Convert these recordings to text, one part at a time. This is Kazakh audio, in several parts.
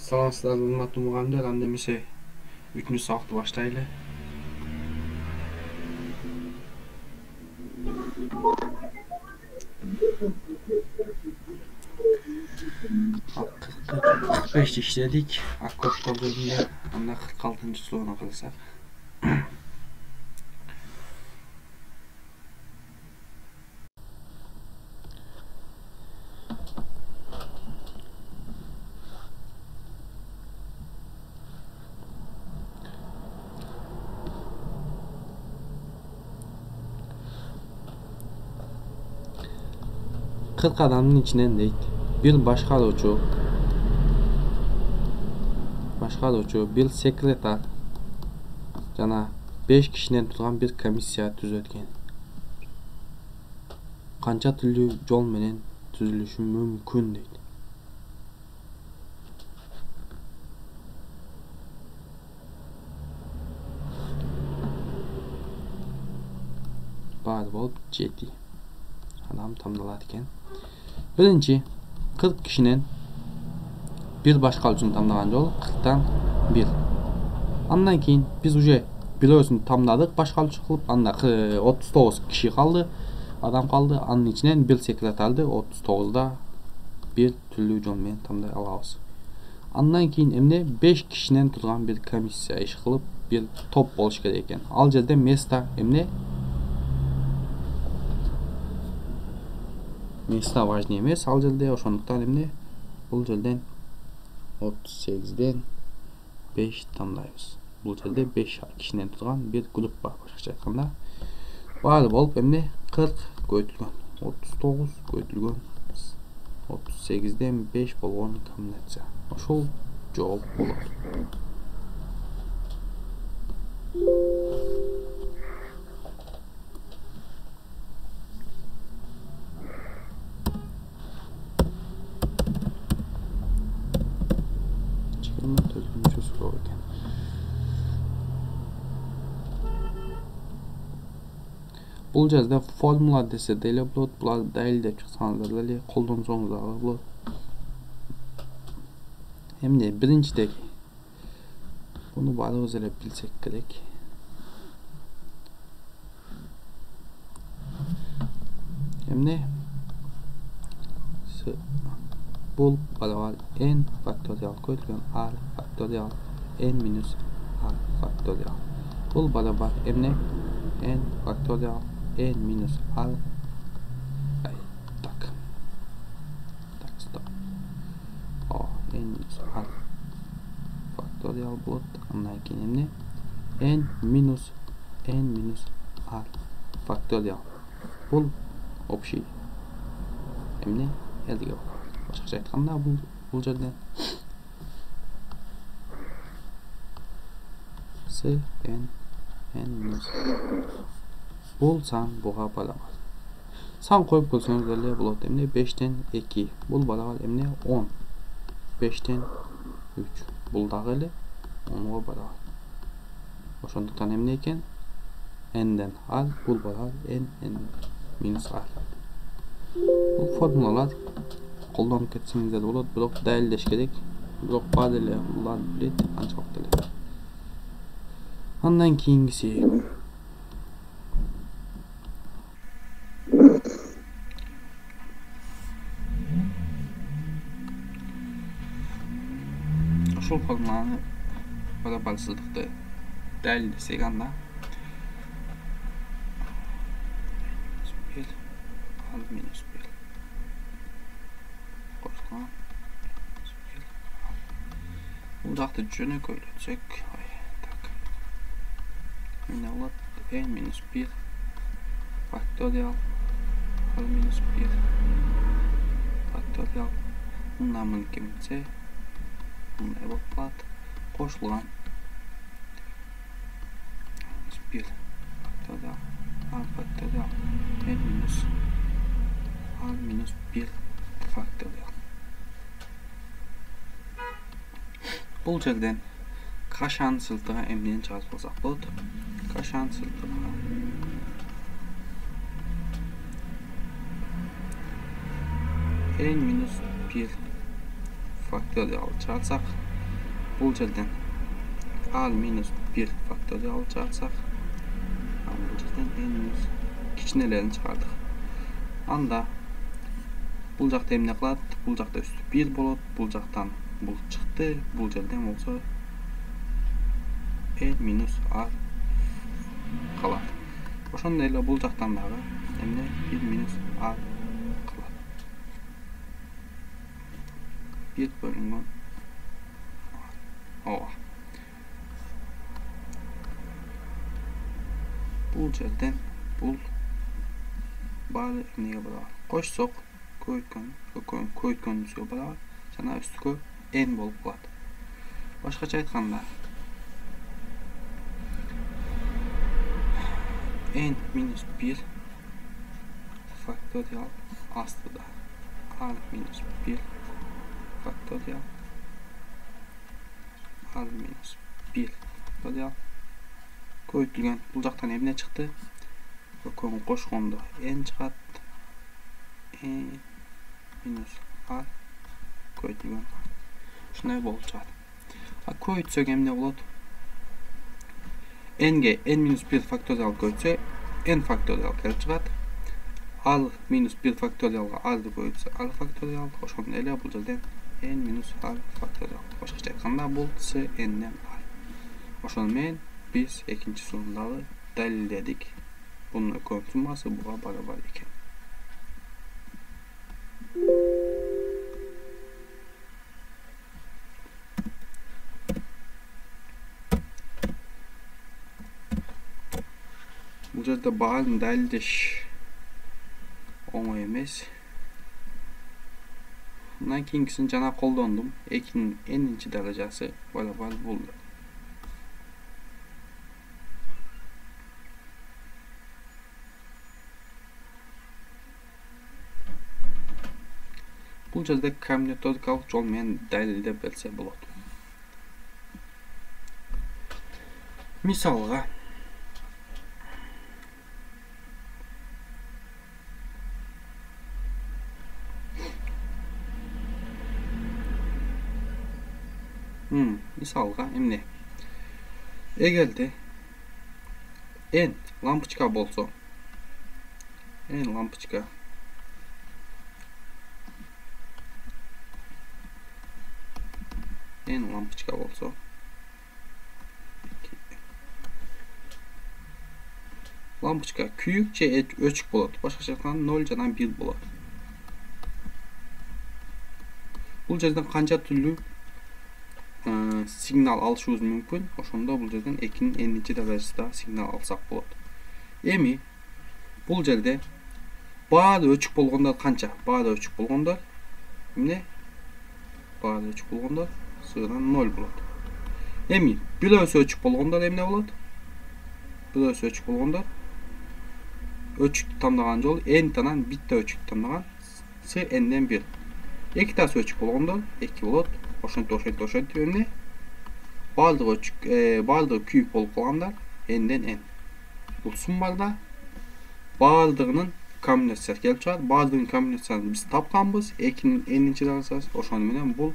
Саламатсыздар, урматтуу мугалимдер. Анда эмесе 3-cü сабакты баштайлы. Al 45 işledik. Akkordlar bölümünde anda 46. soruna kalırsak. Kırk adamın içinden değil. Bir başkarucu, bir sekreter, jana 5 kişiden turgan bir komissiya түзөлгөн. Kança türlü жол менен түзүлүшү мүмкүн дейт. Бар болуп 7 adam tamamladı ekan. Birinci 40 kişinin bir başkarucunu tamamlagan жол 40'tan 1. Andan keyin biz uje biloosunu tamamladık. Başkarucu kılıp anda 39 kişi kaldı. Adam kaldı. Anın içinden bir sekreterdi. 39'da bir türlü жол менен tamamlay alabız. Andan keyin emne 5 kişiden turgan bir komissiya iş kılıp bir top boluş керек ekan. Al жерде место эмне? Место важный эмес ал жерде, ошондуктан эмне бул жерден 38'den 5 тамдайбыз. Бул жерде 5 кишиден турган bir grup бар. Башкача айтканда баары болуп эмне 40 көйтүлгөн, 39 көйтүлгөн, 38'den 5 болгон комбинация. Ошол жооп болот. Бул жерде формула десе деле болот, буларды далилдеп чыксаңыздар деле колдонсоңуз дагы болот. Эмне биринчидеги буну баарыбыз эле билсек керек. Эмне бул барабар n факториал көтүлгөн r факториал n минус r факториал. Бул барабар эмне n факториал n minus r. Так, стоп. N minus r факториал болот. Андан кийин эмне n minus r факториал. Бул общий эмне элге. Башкача айтканда бул жерден s n minus бул сан буга барабар. Сан коюп көрсөңүз деле болот. Эмне 5'ten 2. Бул барабар эмне 10. 5'ten 3. Бул дагы эле 10га барабар. Ошондуктан эмне экен? N'ден r бул барабар n минус r. Бул формулалар колдонуп кетсеңиздер болот, бирок далилдеш керек. Бирок баары эле буларды билет, анчалык эле. Андан кийингиси ушул формуланы барабарсыздыкты далилдесек анда минус 1 кошулган бул жакты жөнөкөйлөтсөк, так. Эмне болот? n минус 1 факториал r минус 1 факториал. Мындан мынкимсе мындай болуп калат. Кошулган 1 факториал r факториал n минус 1 факториал. Бул жерден кашан сылтыга эмнени чыгарып алсак болот? Кашан сылтыга n минус 1 факториал чыгарсак Bul жерден al minus 1 faktörial çıkartsak, bul жерден n minus kiçinelerini çıkardık. Anda bul jakta emne kılat? Bul jakta üstü 1 bolot, bul jaktan bul çıktı, bul жерден bolsa n minus a kalat. Oşonda ele bul jaktan dağı emne 1 minus a kalat. 1 bölüngen a. Bul жерден bul bari emnege bolar. Koşsok köýtkönüzgө bolar. Jana üstüge n bolup kalat. Başkaça aytkanda n minus 1 faktörial aslında al minus 1 faktörial al minus 1 faktörial köýtülgen bul jaktan emne çykdy? Kökön koşgonda n çıkat. N minus a köýtülgen. Şunday bolup çykat. Köýtsök emne bolat? N'ge n minus 1 faktörial köýtse n faktörial kelip çykat. Al minus 1 faktörialga aldy köýtse al faktörial. Oşonda ele bul жерден n minus al faktörial. Başkaça aytkanda bul s n'den al. Oşonu men biz ikinci sorundağı dalilledik. Bunun konsuması buğa barabar eken. Bu жерде баарын далилдеш оңой эмес. Мындан кийинкисин жана колдондум. 2'nin n'inci darajасы barabar болду. Bul жерде комбинаторикалык жол менен далилдеп берсе болот. Мисалга misalga emne? Egerde n lampochka bolsa, n lampochka bolsa lampochka küyük je öçük bolat. Başkaça aytkanda 0 jana 1 bolat. Bul жерден kança türlü signal alışыбыз мүмкүн. Ошондо бул жерден 2'nin n'inci darajasында signal алсак болот. Эми бул жерде баары өчүк болгондор канча? Баары өчүк болгондор эмне? Баары өчүк болгондор сыгынан 0 болот. Эми бирөөсү өчүк болгондор эмне болот? Бирөөсү өчүк болгондор өчүктү тандаган жол n танан битте өчүктү тандаган с n'ден 1. Эки тасы өчүк болгондор 2 болот. Ошентип эмне? Бардыгы өчүк, бардыгы күйүк болуп калгандар n'ден n. Бул суммарда бардыгынын комбинациясы келип чыгат. Бардыгынын комбинациясын биз тапканбыз. 2'nin n'inci darажасы. Ошону менен бул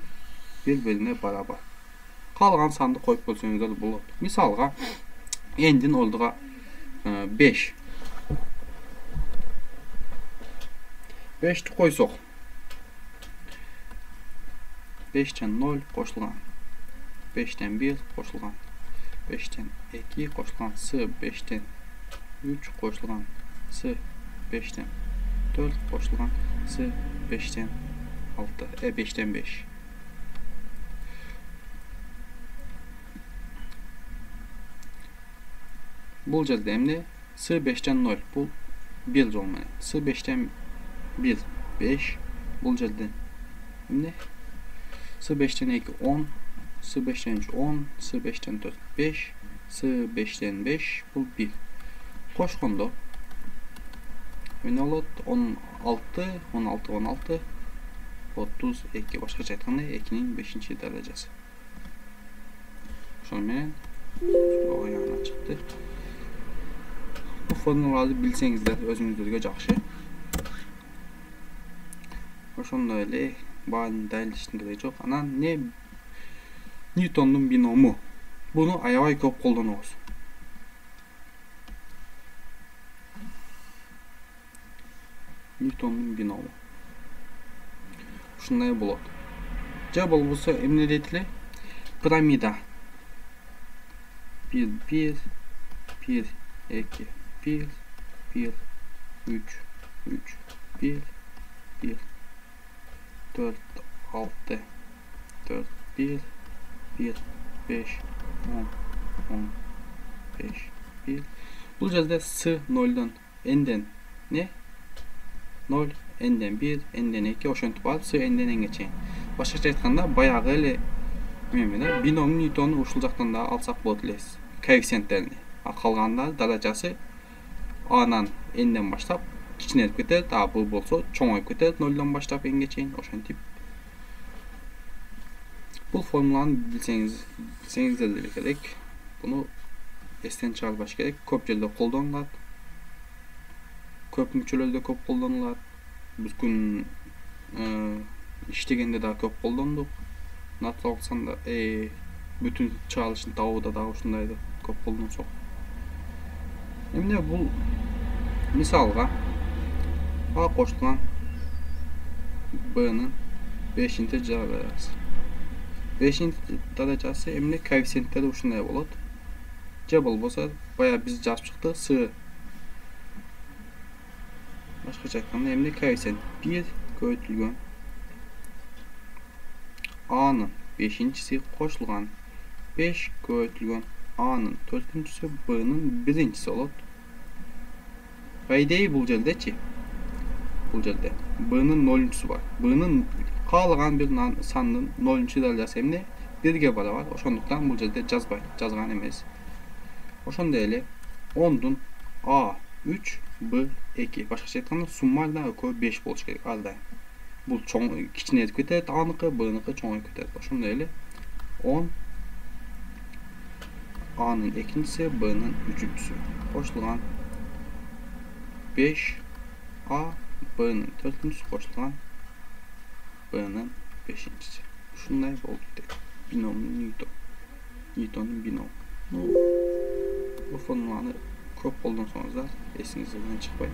бири-бирине барабар. Калган санды коюп көрсөңүздөр болот. Мисалга n'дин ордуга 5. 5'ti койсок 5'ten 0 koşulgan, 5'ten 1 koşulgan, 5'ten 2 koşulgan, s 5'ten 3 koşulgan, s 5'ten 4 koşulgan, s 5'ten 6, 5'ten 5. Bul жерде эмне? S 5'ten 0, bul 1 жол менен. S 5'ten 1, 5, bul жерде эмне? S 5'ten 2 10, S 5'ten 3 10, S 5'ten 4 5, S 5'ten 5 bul 1. Koşkondo эмне болот? 16, 16, 16, 32. Başkaça ayтканда 2'nin 5'inci darajасы. Ошону менен оюна чыкты. Bu formulaları bilsеңиздер өзүңүздөргө жакшы. Ошондой эле баарын далилдештин кереги жок. Анан Newton'un binomu. Bunu aябай көп колдонобуз. Newton'un binomu. Ушундай болот. Же болбосо эмне дейт эле? Пирамида. 1 1 1 2 1 1 3 3 1 1 4 6 4 1 1 5 10 10 5 1. Бул жерде с 0'dan n'den ne? 0 n'den 1 n'den 2 ошентип алып с n'den n'ге чейин. Башкача айтканда баягы эле эмне бином Ньютонну ушул жактан да алсак болот элес. Коэффициенттерин. А калганда даражасы a'нан n'ден баштап кичинейип кетет, а бул болсо чоңоюп кетет 0'дан баштап n'ге чейин ошентип. Бул формуланы билсеңиздер деле керек. Буну эстен чыгарбаш керек. Көп жерде колдонулат. Көп мүчөлөрдө көп колдонулат. Биз күн иштегенде да көп колдондук. Натсаңда бүтүн чыгарылышын табууда да ушундайды көп колдонсок. Эмне бул мисалга А кошулган Б'нын 5-даражасы. 5-даражасы эмне коэффициенттери ушундай болот. Же болбосо бая биз жазып чыктык с. Башкача айтканда эмне коэффициент 1 көбөйтүлгөн a'нын 5-чиси кошулган 5 көбөйтүлгөн a'нын 4-чиси B'нын 1-чиси болот. По идее бул жердечи. Бул жерде B'нын 0-чиси бар. B'нын каалаган бир сандын 0-чу даражасы эмне? 1ге барабар. Ошондуктан бул жерде жазган эмес. Ошондой эле 10'дун a 3 b 2. Башкача айтканда суммарда экөө 5 болуш керек ар дайым. Бул чоң кичинейип кетет, a'ныкы, b'ныкы чоңоюп кетет. Ошондой эле 10 a'нын 2-чиси, b'нын 3-чүсү кошулган 5 a b'нын 4-чүсү кошулган b'нын 5-чиси. Ушундай болду дейт. Бином Ньютонун биному. Бул формуланы көп колдонсоңуздар эсиңизден чыкпайт.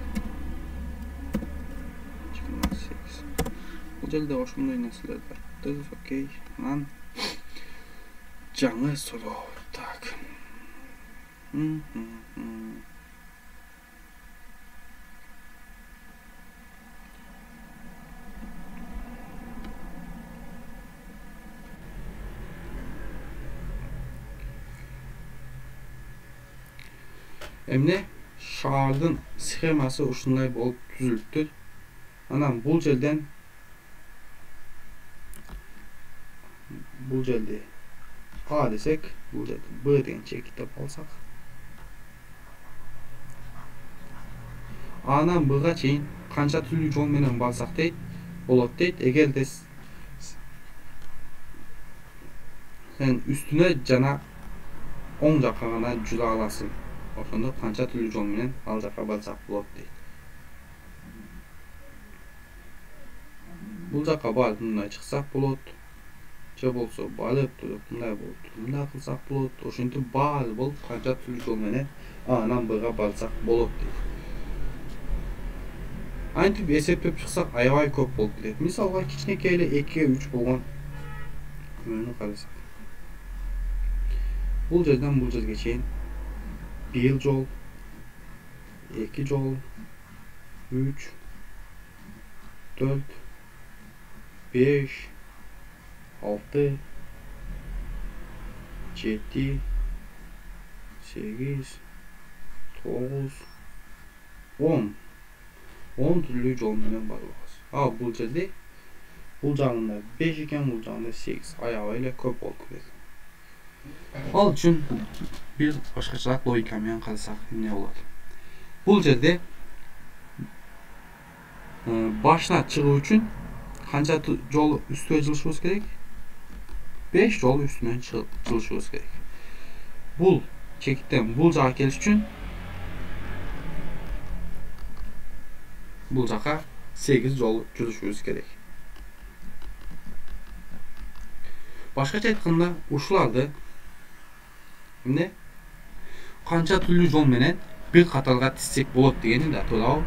28. Бул жерде ошондой нерселер бар. Окей. Анан жаңы суроо. Так. Эмне шаардын схемасы ушундай болуп түзүлүптүр. Анан бул жерде А десек, бул жерде Б деген чекитеп алсак, A'нан Б'га чейин канча түрлүү жол менен барсак дейт, болот дейт. Эгерде сен үстүнө жана оң жакка гана жүрө аласың, ошондо канча түрлүү жол менен ал жакка барсак болот дейт. Бул жакка барып мындай чыксак болот. Же болсо барып туруп мындай болуп мындай кылсак болот. Ошентип баары болуп канча түрлүү жол менен A'нан Б'га барсак болот дейт. Антип эсептеп чыксак аябай көп болуп кетет. Мисалга кичинекей эле 2-ге 3 болгон күнү карасак. Бул жерден бул жерге чейин 1 жол, 2 жол, 3, 4, 5, 6, 7, 8, 9, 10. 10 түрлүү жол менен барабыз. А бул жерде бул жагында 5 экен, бул жагында 8. Аябай эле көп болуп кетет. Ал үчүн бир башкачараак логика менен карасак эмне болот? Бул жерде башына чыгуу үчүн канча жол үстүнө жылышыбыз керек? 5 жол үстүнө жылышыбыз керек. Бул чекиттен бул жака келиш үчүн бул жака 8 жол жүрүшүбүз керек. Başkaça aytkanda uşulardı эмне kança türlü жол менен bir катарга тизсек болот дегени да туурабы.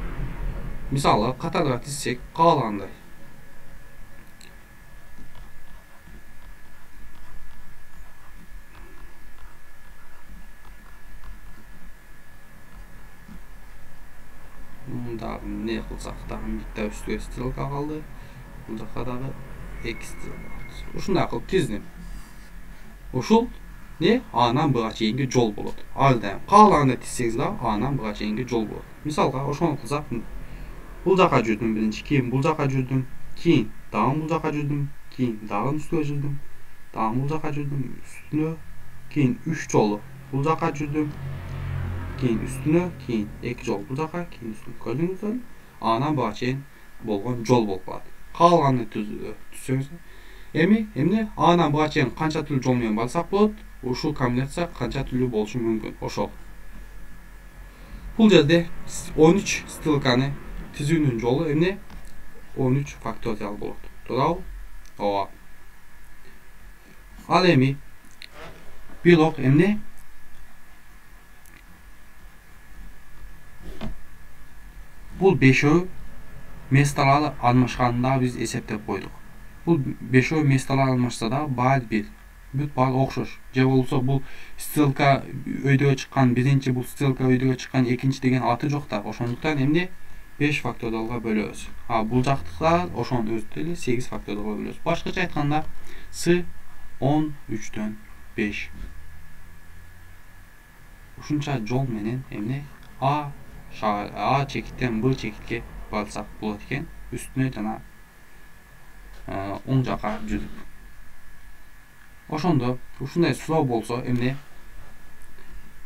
Мисалы катарга тизсек каалагандай. Мында не кылсак дагы микте үстүгө стрелка калды. Бул жака дагы эки стрелка. Ушундай кылып тиздим. Ушул не A'нан B'га чейинки жол болот. Ар дайым каалагандай тизсеңиз да A'нан B'га чейинки жол болот. Мисалга ошону кылсак, бул жака жүрдүм биринчи, кийин бул жака жүрдүм, кийин дагы бул жака жүрдүм, кийин дагы үстүгө жүрдүм, дагы бул жака жүрдүм, үстүнө, кийин 3 жолу бул жака жүрдүм, кийин үстүнө, кийин 2 жол бул жака, кийин үстүнө. Көрдүңүзбү? A'нан B'га чейин болгон жол болуп калат. Каалагандай түзсөңүз. Эми эмне A'нан B'га чейин канча түрлүү жол менен барсак болот? Ушул комбинация канча түрлүү болушу мүмкүн? Ошол. Бул жерде 13 стрелканы тизүүнүн жолу эмне 13 факториал болот. Туурабы? Ооба. Ал эми бирок эмне бул бешөө месталары алмашканын да биз эсептеп койдук. Бул бешөө месталары алмашса да баары бир. Бүт баары окшош. Же болбосо бул стрелка өйдөгө чыккан биринчи, бул стрелка өйдөгө чыккан экинчи деген аты жок да. Ошондуктан эмне 5 факториалга бөлөбүз. Бул жактыкта ошонун өзү эле 8 факториалга бөлөбүз. Башкача айтканда с 13дөн 5. Ушунча жол менен эмне А чекиттен Б чекитке барсак болот экен. Үстүнө жана оң жака жүрүп. Ошондо ушундай суроо болсо эмне?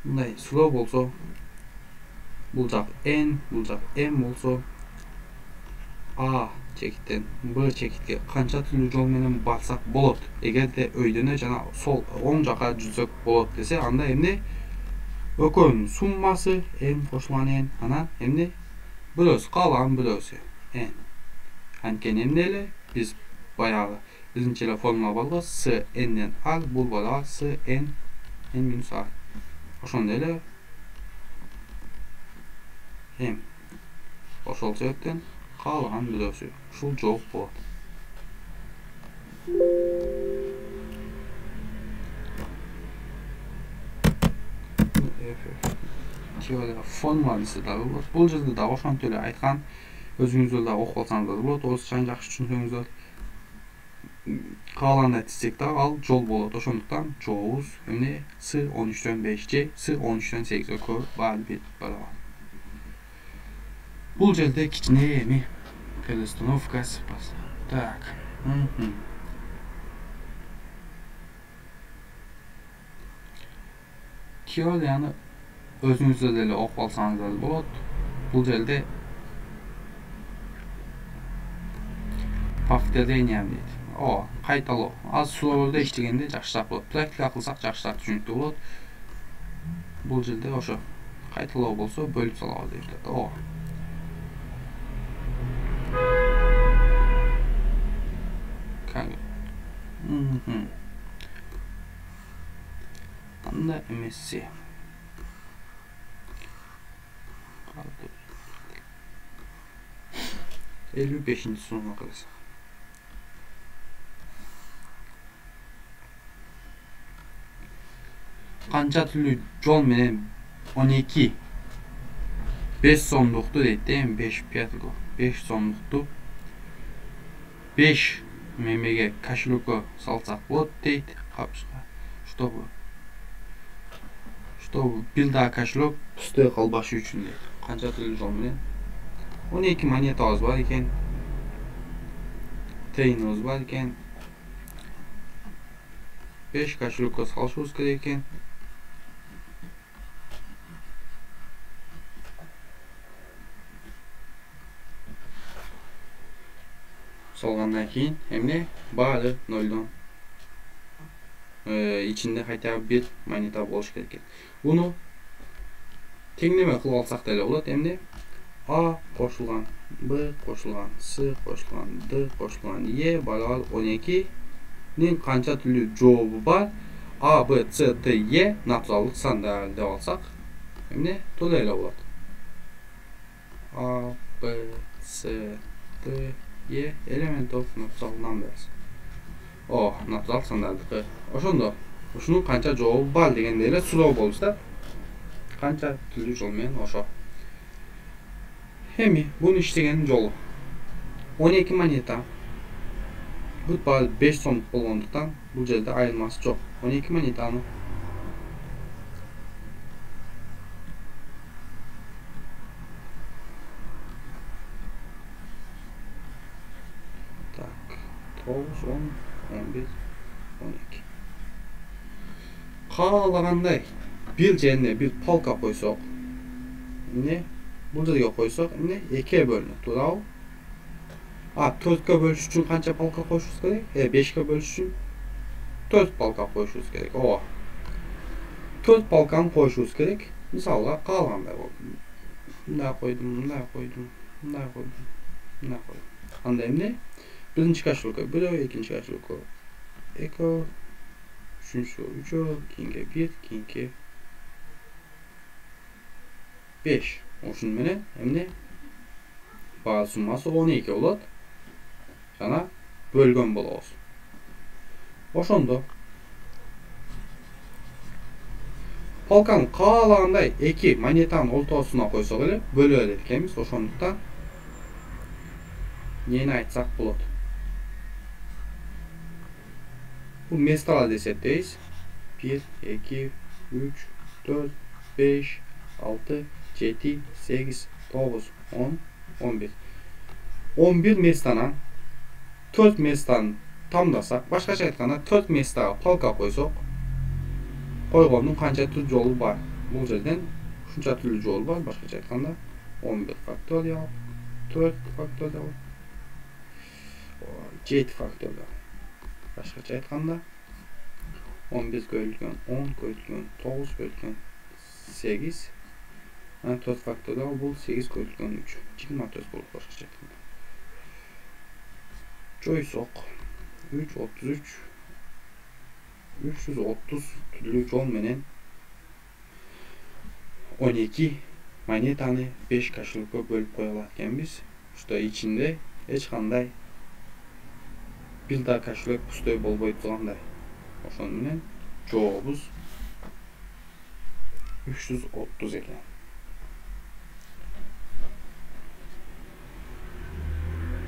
Мындай суроо болсо бул жак N, бул жак M болсо А чекиттен Б чекитке канча түрлүү жол менен барсак болот? Эгерде өйдөнө жана сол оң жака жүрсөк болот десе, анда эмне? Экөөнүн суммасы N кошулган N, анан эмне? Бирөөсү каалаган бирөөсү N. Анткени эмне эле биз баягы биринчи эле формула бар го, с N'ден R бул барабар с N минус R. Ошондой эле M. Ошол себептен каалаган бирөөсү ушул жооп болот. Теория формуласы да болот. Бул жерде да ошентип эле айткан. Өзүңүздөр да окуп алсаңыздар болот. Орусчаны жакшы түшүнсөңүздөр. Каалагандай тизсек да ал жол болот. Ошондуктан жообуз эмне? С 13дөн 5 же С 13дөн 8 экөө баары бир барабар. Бул жерде кичине эми перестановкасы бар. Так. Теорияны өзүңүздөр деле окуп алсаңыздар болот. Бул жерде повторение дейт. Кайталоо. Аз суроолордо иштегенде жакшыраак болот. Практика кылсак жакшыраак түшүнүктүү болот. Бул жерде ошо кайталоо болсо бөлүп салабыз деп атат. Анда эмеси. 55-ci sunuма karışık. Kança türlü jol menen 12 5 somluktu deydi. 5 piyatko 5 somluktu 5 memege кошелёкко салсак болот дейт. Чтобы билда кошелек пустой калбашы үчүн дейт. Канча түрлүү жол менен 12 монетабыз бар экен. Тейнибиз бар экен. 5 кошелёкко салышыбыз керек экен. Салгандан кийин эмне? Баары 0дон içinde хотя бы bir монета болуш керек экен. Буну теңдеме кылып алсак деле болот. Эмне? A qo'shilgan B qo'shilgan C qo'shilgan D qo'shilgan E barobar 12 nin qancha türlü cevabı var? A, B, C, D, Y naturallık sanlar deb alsak. Emne to'layla bo'ladi. A, B, C, D, Y element of natural numbers. Oh, natural sanlardık. Oşondo. Şunun qancha cevabı var degende ele surov bo'lsa, qancha türlü olmayan oşo. Hemi bunu işlegenin yolu. 12 moneta. Bu bal 5 so'mlik bo'lganlikdan bu yerda ayirmasi yo'q. 12 monetani tak 9, 10, 11, 12. Qalagандай bir yerine bir polka qo'ysak, ne bu yerga qo'ysak, ne 2'ye bölünür. To'g'ri? A, 4'ga bölüş üçün qancha polka qo'shishimiz kerak? 5'ga bölüş üçün 4 polka qo'shishimiz kerak. O. 4 polkani qo'shishimiz kerak. Misolga qolganday bo'ldi. Bunday qo'ydim, bunday qo'ydim, bunday qo'ydim, bunday qo'ydim. Qanday endi? Birinchi kashrulka 1, ikkinchi kashrulka 2, üçüncü 3, keyingi 1, keyingi 5. Oşun menen endi bal summasi 12 bo'ladi. Jana bölgön bolabыз. Oşondo polkanın qalagандай 2 monetanın o'rtasına qo'ysak ele bölüp etkemiz. Oşonduktan neni aytsak bo'ladi? Bu mestalar desek 1, 2, 3, 4, 5, 6, 7, 8, 9, 10, 11. 11 mestadan 4 mestan tamlasak, başqacha aytganda 4 mestaga polka qo'ysak, qo'yganning qancha tur yo'li bor? Bu yerdan shuncha turli yo'l bor. Başqacha aytganda 11 faktorial, 4 faktorial, 7 faktorial. Başqacha aytganda 11 bölgön 10 bölgön 9 bölgön 8. 4 faktorial bu 8 bölgön 3. 24 bo'lib başqacha aytganda. Joysoq 3, 33, 330 türlü yol menen 12 monetani 5 kaşılıkka bölüp qo'yalatganmiz. Şurada içinde hech qanday bir daha kaşılık pustoy bo'lmay turganday. Oşoning menen javobimiz 330 ekan.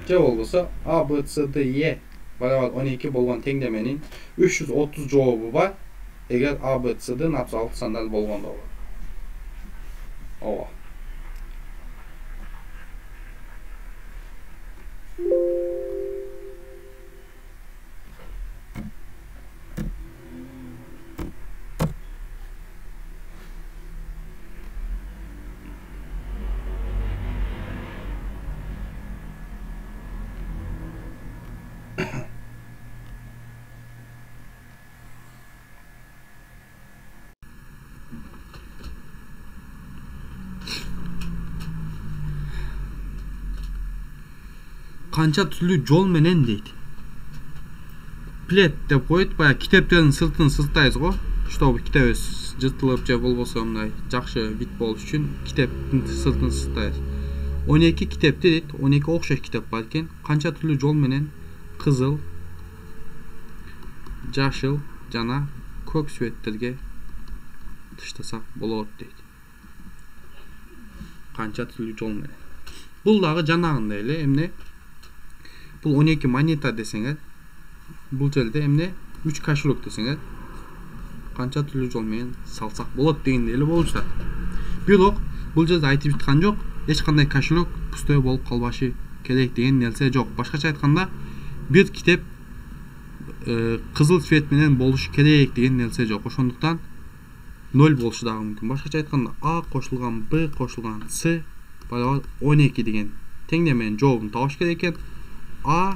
Cevap olsa A, B, C, D, Y barabar 12 bo'lgan tenglemenin 330 cevabı var. Eğer A, B, C, D natural sanlar bo'lganda olur. Ova. Qancha türlü yol menen deydi. Plet deb qo'yib, baya kitapların sırtını sırtayız go. Чтобы kitap jırtılıp je bolboso mындай жакшы vit boluş üçün kitapın sırtını sırtayız. 12 kitap deydi. 12 okşoş kitap var eken. Qancha türlü yol menen kızıl, jaşıl jana көк süvetlerge tışlasak bolot deydi. Qancha türlü yol menen. Bul dagı janagындай эле эмне? Bu 12 moneta desenger, bu jerde emne 3 kaşılık desenger, qancha türlü yol menen salsak bolot degende ele boluşat. Bирок бул жерде айтып жаткан жок, эч кандай kaşılık пустой болуп калбашы керек деген нерсе жок. Башкача айтканда, bir китеп кызыл цвет менен болушу керек деген нерсе жок. Ошондуктан 0 болушу дагы мүмкүн. Башкача айтканда, A кошулган, B кошулган, C барабар 12 деген теңдеменин жообун табыш керек экен. A,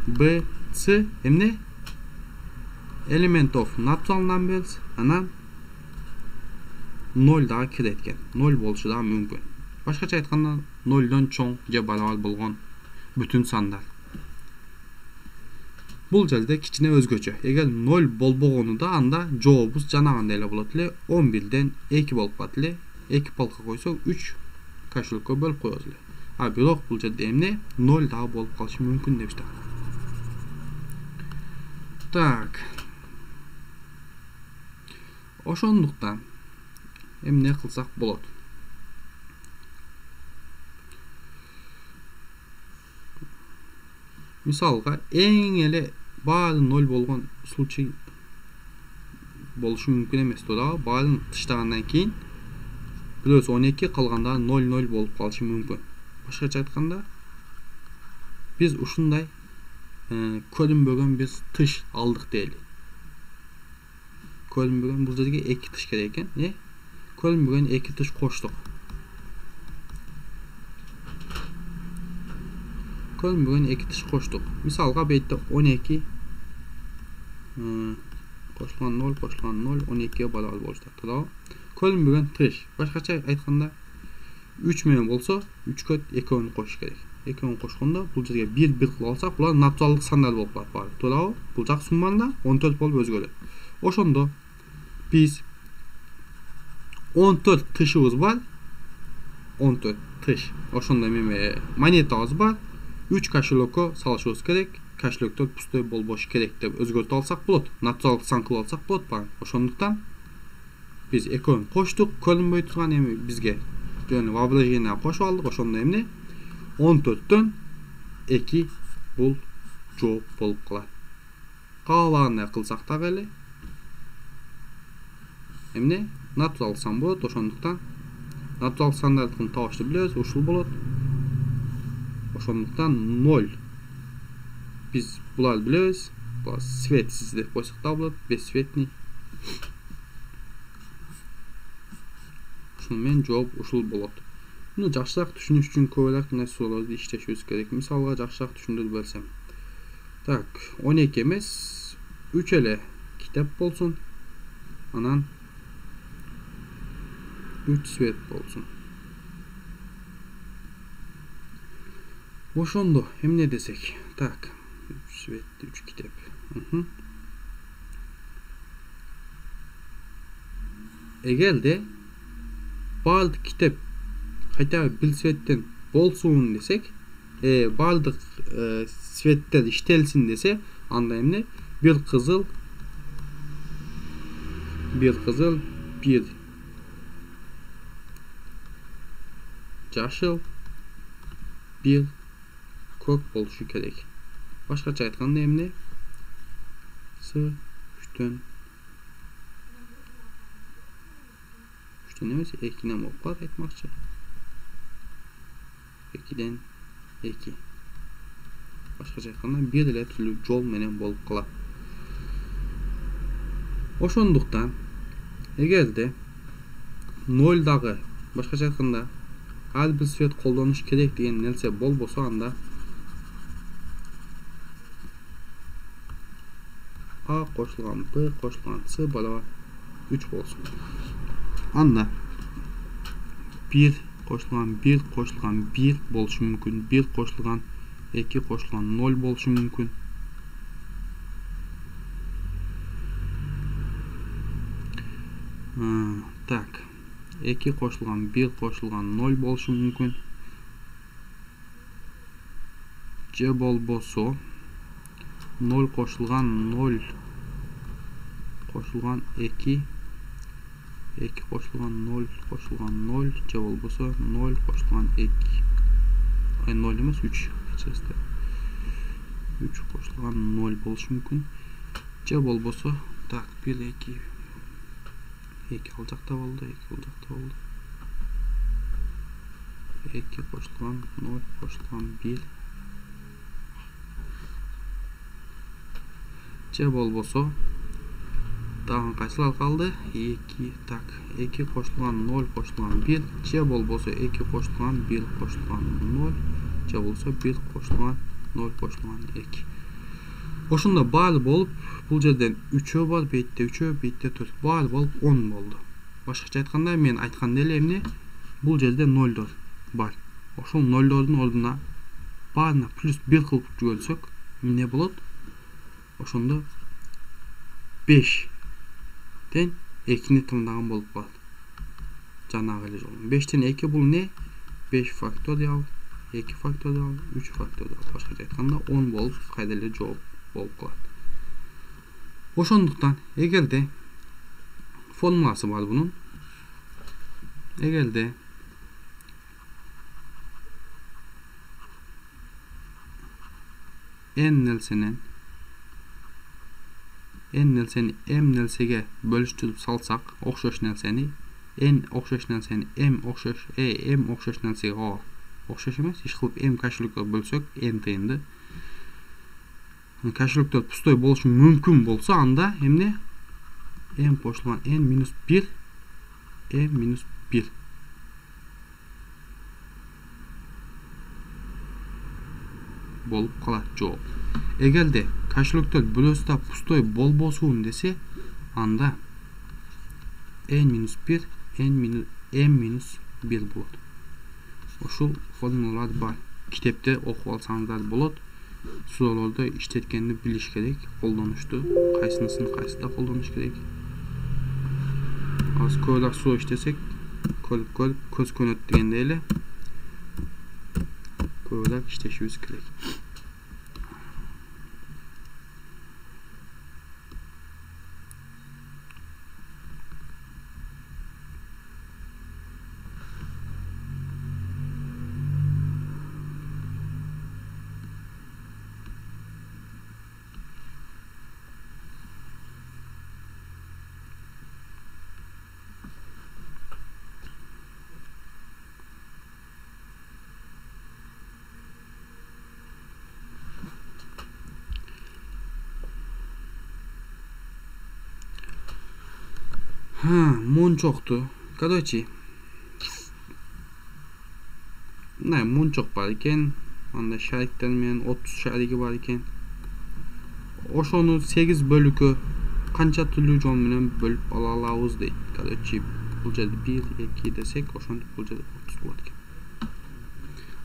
B, C emne element of natural numbers anан 0 дагы кирет экен. 0 болушу дагы мүмкүн. Башкача айтканда 0дон чоң же барабар болгон бүтүн сандар. Бул жерде кичине өзгөчө. Эгер 0 болбогону да анда жообубуз жанагындай эле болот эле. 11ден 2 болуп калат эле. 2 балка койсок 3 кошелкке бөлүп коебуз эле. А бирок бул жерде эмне 0 дагы болуп калышы мүмкүн деп жатат. Так. Ошондуктан эмне кылсак болот? Мисалга эң эле баары 0 болгон случай болушу мүмкүн эмес туурабы? Баарын тыштагандан кийин плюс 12 калганда 0 болуп калышы мүмкүн. Башкача айтканда, биз ушундай көрүнбөгөн биз тыш алдык дейли. Көрүнбөгөн бул жерге 2 тыш керек экен, көрүнбөгөн 2 тыш коштук. Көрүнбөгөн 2 тыш коштук. Мисалга бетте 12 кошулган 0 кошулган 0 12 барабар болуп жатат. Көрүнбөгөн тыш. Башкача айтканда 3 менен болсо 3кө 2-өн кошуш керек. 2-өн кошкондо бул жерге 1 кылып алсак, булар натуралдык сандар болуп калат баары. Туурабы? Бул жак сумманда 14 болуп өзгөрөт. Ошондо биз 14 тышыбыз бар. 14 тыш. Ошондо монетабыз бар. 3 кошелекке салышыбыз керек. Кошелектер пустой болбошу керек деп өзгөртүп алсак болот. Натуралдык сан кылып алсак болот баары. Ошондуктан биз 2-өн коштук, көрүнбөй турган эми бизге жөн воображение кошуп алдык. Ошондо эмне 14төн 2 бул жооп болуп калат. Каалагандай кылсак дагы эле эмне натурал сан болот. Ошондуктан натурал сандардын табышты билебиз, ушул болот. Ошондуктан 0 биз буларды билебиз. Бул светсиз деп койсок да болот, бесцветный. Ушуну менен жооп ушул болот. Муну жакшыраак түшүнүш үчүн көбүрөөк нерселерди иштешибиз керек. Мисалга жакшыраак түшүндүрүп берсем. Так, 12 эмес, 3 эле китеп болсун. Анан 3 свет болсун. Ошондо эмне десек? Так, 3 свет, 3 китеп. Эгерде баардык китеп хотя бы бир светтен болсун десек, баардык светтер иштелсин десе, анда эмне? Bir kızıl, bir жашыл, bir көк болушу керек. Башкача айтканда эмне? Үчтөн эмес, 2ден болуп калат айтмакчы. 2ден 2. Башкача айтканда бир эле түрлүү жол менен болуп калат. Ошондуктан эгерде 0 дагы башкача айтканда ар бир свет колдонуш керек деген нерсе болбосо, анда А кошулган Б кошулган С барабар 3 болсун. Анда 1 кошулган 1 кошулган 1 болушу мүмкүн. 1 кошулган 2 кошулган 0 болушу мүмкүн. Так, 2 кошулган 1 кошулган 0 болушу мүмкүн. Же болбосо 0 кошулган 0 кошулган 2 2 кошулган 0 кошулган 0 же болбосо 0 кошулган 2 0 эмес 3 3 кошулган 0 болушу мүмкүн. Же болбосо так 1 2 2 ал жакта болду, 2 ал жакта болду. 2 кошулган 0 кошулган 1 же болбосо дагы кайсылар калды? 2 так 2 кошулган 0 кошулган 1 же болбосо 2 кошулган 1 кошулган 0 же болбосо 1 кошулган 0 кошулган 2. Ошондо баары болуп, бул жерден 3 бар, бетте 3, бетте 4 баары болуп 10 болду. Башкача айтканда мен айткан эле эмне? Бул жерде 0 бар. Ошол 0дун ордуна баарына плюс 1 кылып жиберсек, эмне болот? Ошондо 5'ten 2'ni tırnağın bolup kaldı. Janagı ele jol. 5'ten 2 bul ne? 5 faktorial, 2 faktorial, 3 faktorial. Başkaça aytkanda 10 bolup kayda ele жооп bolup kaldı. Oşonduktan egerde formulası var bunun. Egerde n nelseni m nelsege bölüştürüp salsak okşoş nelseni n okşoş nelseni m okşoş nelsege a okşoş emas, iş kılıp m kaşılıkta bölsök n tıyındı. Kaşılıkta pustoy boluşu mümkün bolsa anda emne m koşulgan n minus 1 m minus 1 bolup kalat жооп. Egerde kaşılıkta bölösüda pustoy bolbosun dese anda n minus 1 m minus 1 bolot. Oşul formulalar бар. Kitepte okup alsanızlar bolot. Sorularda işletkenini biliş gerek. Kollanıştı. Kaysınısını kaysıda kollanış gerek. Az koyulak soru işlesek koyup köz könöt degende ele koyulak işleşimiz gerek. Mun çoktu. Короче, mun çok var iken, anda şarikten men 30 şariki var iken, oşonu 8 bölükü kança türlü jol menen bölüp ala alabыз deyt. Короче, bul жерде 1, 2 desek, oşonтип bul жерде 30 болот экен.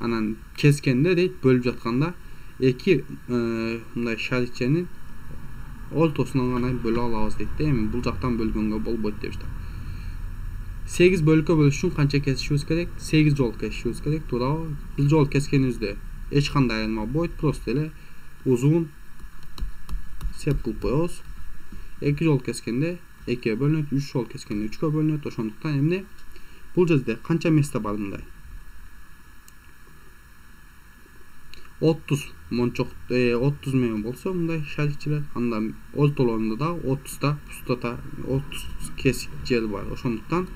Анан кескенде дейт, bölüp жатканда 2 мындай шарикченин ортосунан гана бөлө алабыз дейт да. Эми бул жактан бөлгөнгө болбойт деп жатат. 8 bölükө bölүш үчүн канча kesишибиz керек? 8 жол kesишибиz керек. Туурабы? Бир жол кескенибизде эч кандай айырма болбойт, просто эле узун сеп кылып коебуз. 2 жол кескенде 2-ге бөлүнөт, 3 жол кескенде 3-кө бөлүнөт. Ошондуктан эмне? Бул жерде канча место бар мындай? 30 мончок 30 менен болсо мындай шарикчилер, анда ортолорунда да 30 пустота 30 кесик жер бар. Ошондуктан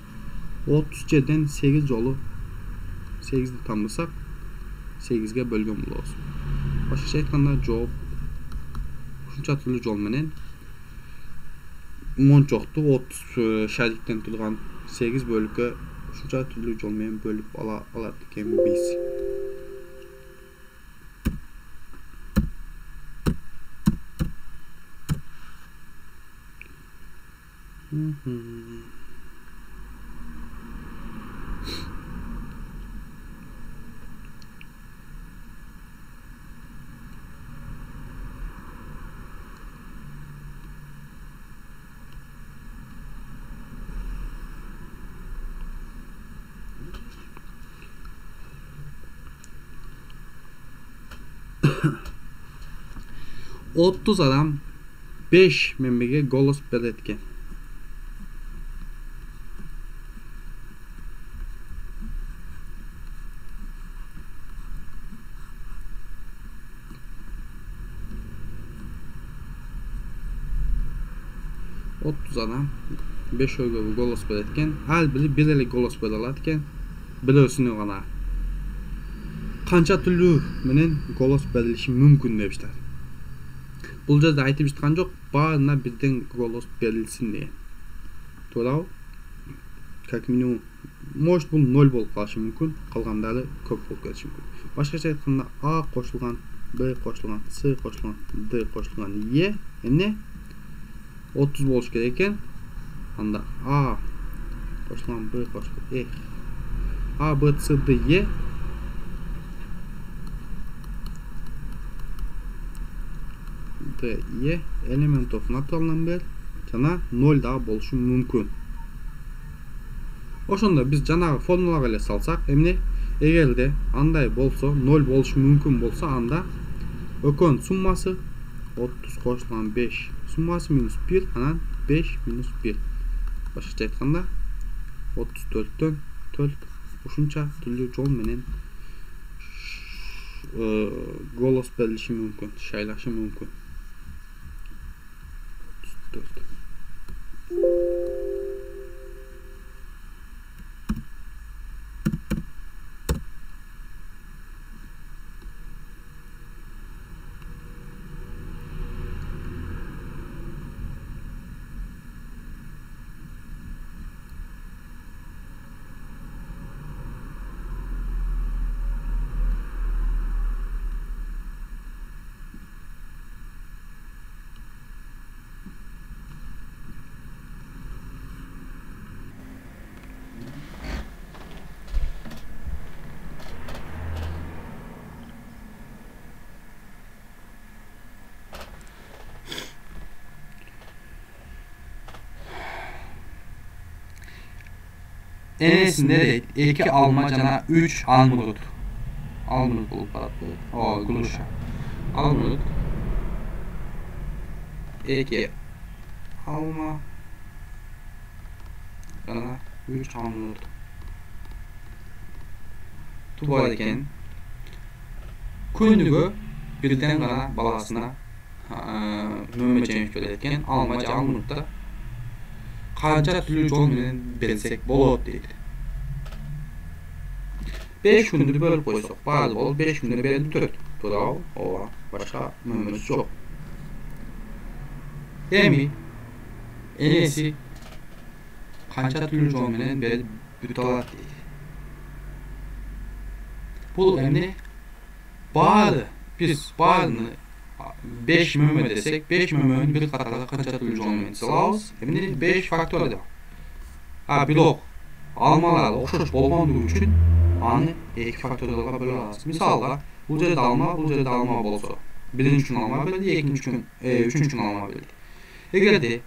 30 жерден 8 жолу 8'di тамдасак 8'ге бөлгөн болобуз. Башкача айтканда жооп ушунча түрлүү жол менен мончокту 30 шариктен турган 8 бөлүккө ушунча түрлүү жол менен бөлүп алат экенбиз. Otuz adam 5 memege golos beretken. Otuz adam 5 oyga golos beretken. Her biri bir ele golos berelatken. Birisini gana kança türlü menen golos berilişi mümkün demişler. Бул жерде айтып жаткан жок, баарына бирден голос берилсин деген. Туурабы? Как минимум, может бул 0 болуп калышы мүмкүн, калгандары көп болуп кетиши мүмкүн. Башкача айтканда А кошулган, Б кошулган, С кошулган, Д кошулган, Е эмне 30 болуш керек экен. Анда А кошулган, Б кошулган, А, Б, С, Д, Е ие element of natural number жана 0 дагы болушу мүмкүн. Ошондо биз жанагы формулага эле салсак, эмне эгерде андай болсо, 0 болушу мүмкүн болсо, анда экөөнүн суммасы 30 кошулган 5 суммасы минус 1, анан 5 минус 1. Башкача айтканда 34төн 4 ушунча түрлүү жол менен голос берилиши мүмкүн, шайлашы мүмкүн. 34. Enesinde de 2 alma jana 3 almurut. Almurut bulup baraptı. O guluşa. Almurut. 2 alma jana 3 almurut. Tubar eken күндүгө бирден гана баласына мөмө жемиш берет экен. Алма же алмурутта kanca türlü jol menен берсек болот дейт. 5 күндү бөлүп койсок, баары болуп 5 күндү берилип турат. Туурабы? Ооба, башка мөмөсү жок. Эми энеси канча türlü жол менен берип бүтө алат дейт. Бул эмне? Баары, биз баарыны 5 mümü desek, 5 mümünün bir katara kança türlü jol menен салабыз. Эмне 5 факториал. Бирок алмалар окшош болгондугу үчүн аны 2 факториалга бөлө алабыз. Мисалга, бул жерде алма болсо, биринчи үчүн алма берди, үчүнчү үчүн алма берди. Эгерде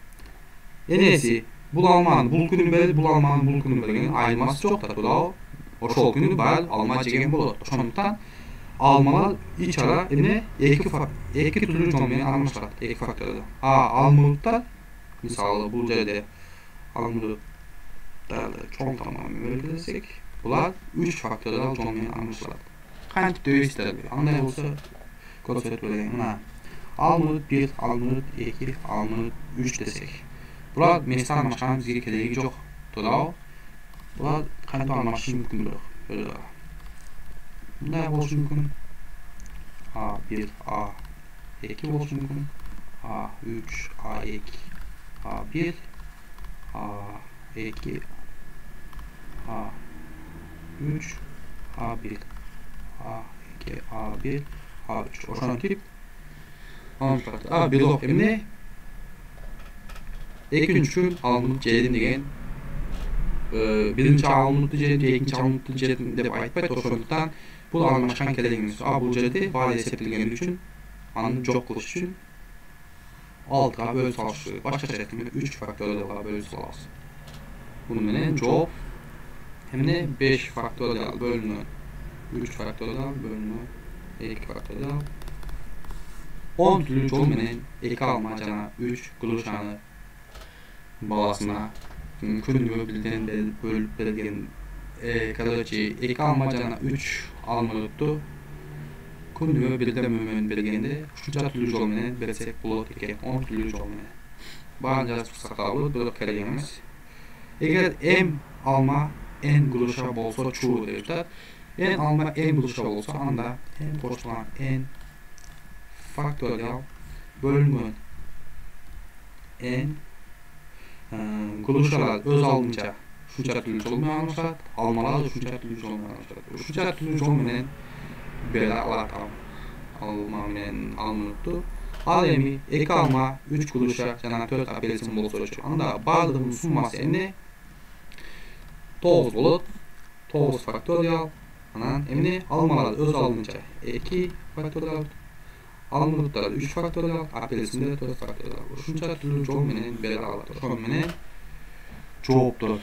энеси бул алманы бул күнү берди, бул алманы бул күнү берген, айырмасы жок да, туурабы? Ошол күнү баары алма жеген болот. Ошондуктан almalar iç ara emne iki türlü jol menен алмашат, 2 факториал. Almurutlar misалы бул жерде almurutlarды чоң тамам белгилесек, булар 3 факториал жол менен алмашат. Кантип дөйсүздөр? Андай болсо көрсөтүп берейин. Мына almurut 1, almurut 2, almurut 3 десек. Булар месте алмашкан бизге кереги жок. Туурабы? Булар кантип алмашышы мүмкүндүк. Bunday болушу мүмкүн. A1, A2 болушу мүмкүн. A3, A2, A1, A2, A3, A1, A2, A1, A3. Ошентип алып бирок эмне? Экинчи алынып жедим деген биринчи алынып жедим, экинчи алынып жедим деп айтпайт. Ошондуктан бул алмашкан керек эмес. Бул жерде баары эсептелгени үчүн аны жок кылыш үчүн 6га бөлүп салыш керек. Башкача айтканда 3 факториалга бөлүп салабыз. Буну менен жооп эмне 5 факториал бөлүнө 3 факториал бөлүнө 2 факториал 10 түрлүү жол менен 2 алма жана 3 гулушаны баласына күндүгө бирден бөлүп берген. Короче, 2 alma jana 3 almuruttu күндүгө бирден мөмөнү бергенде ушунча түрлүү жол менен берсек болот экен. 10 түрлүү жол менен. Баарын жазып чыксак да болот, бирок керек эмес. Эгер m alma n гулуша болсо чуу деп жатат. N alma n гулуша болсо, анда n кошулган n факториал бөлүнгөн n гулушалар өз алдынча ушунча түрлүү жол менен алмашат, алмалар ушунча түрлүү жол менен алмашат. Ушунча түрлүү жол менен бере алат алма менен алмуруту. Ал эми 2 алма, 3 гулуша жана 4 апельсин болсочу, анда баардыгынын суммасы эмне? 9 болот. 9 факториал. Анан эмне? Алмалар өз алдынча 2 факториал. Almurutlar 3 faktöriyel, apelsinler 4 faktöriyel. Uşuncha türlü jol menen bere aladi. Ошон менен жоопtur.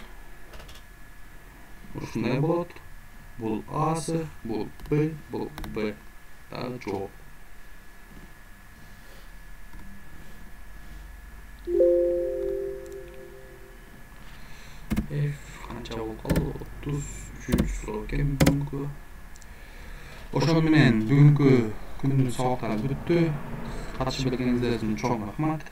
Ушундай болот. Бул A'сы, бул Б, бул Б. Дагы жооп. Канча болду? 33 суроо экен бүгүнкү. Ошон менен бүгүнкү күндүн сабактары бүттү. Катышып келгениңиздер үчүн чоң рахмат.